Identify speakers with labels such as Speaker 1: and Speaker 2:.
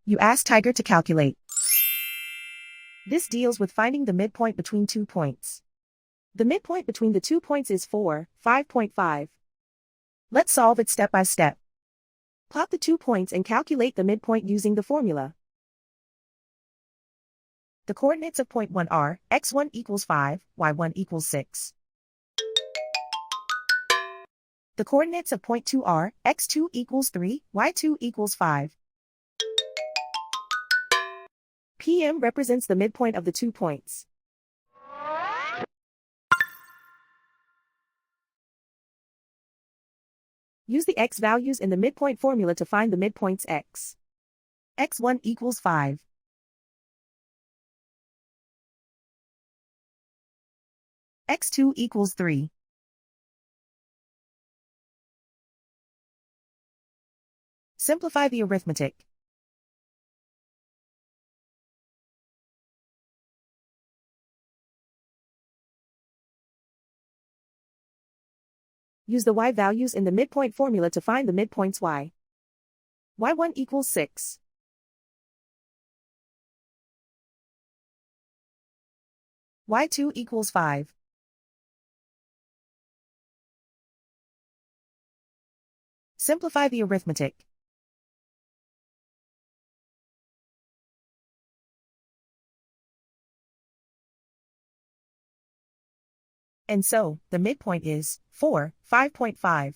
Speaker 1: You ask Tiger to calculate. This deals with finding the midpoint between 2 points. The midpoint between the 2 points is 5.5. Let's solve it step by step. Plot the 2 points and calculate the midpoint using the formula. The coordinates of point 1 are x1 equals 5, y1 equals 6. The coordinates of point 2 are x2 equals 3, y2 equals 5. PM represents the midpoint of the 2 points. Use the x values in the midpoint formula to find the midpoints x. x1 equals 5. x2 equals 3. Simplify the arithmetic. Use the y values in the midpoint formula to find the midpoints y. y1 equals 6. y2 equals 5. Simplify the arithmetic. And so, the midpoint is 5.5.